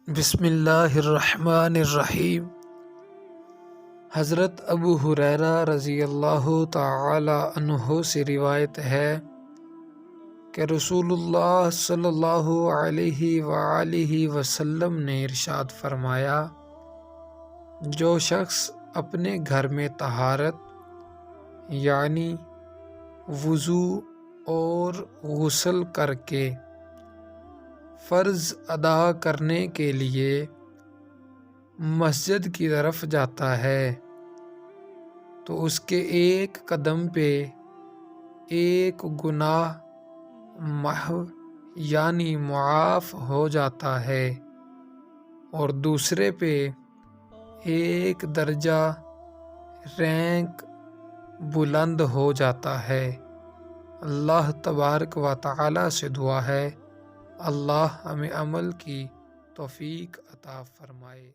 بسم اللہ الرحمن الرحیم۔ حضرت ابو ہریرہ رضی اللہ تعالی عنہ سے روایت ہے کہ رسول اللہ صلی اللہ علیہ وآلہ وسلم نے ارشاد فرمایا، جو شخص اپنے گھر میں طہارت یعنی وضو اور غسل کر کے فرض ادا کرنے کے لیے مسجد کی طرف جاتا ہے تو اس کے ایک قدم پہ ایک گناہ محو یعنی معاف ہو جاتا ہے اور دوسرے پہ ایک درجہ رینک بلند ہو جاتا ہے۔ اللہ تبارک و تعالی سے دعا ہے اللہ ہمیں عمل کی توفیق عطا فرمائے۔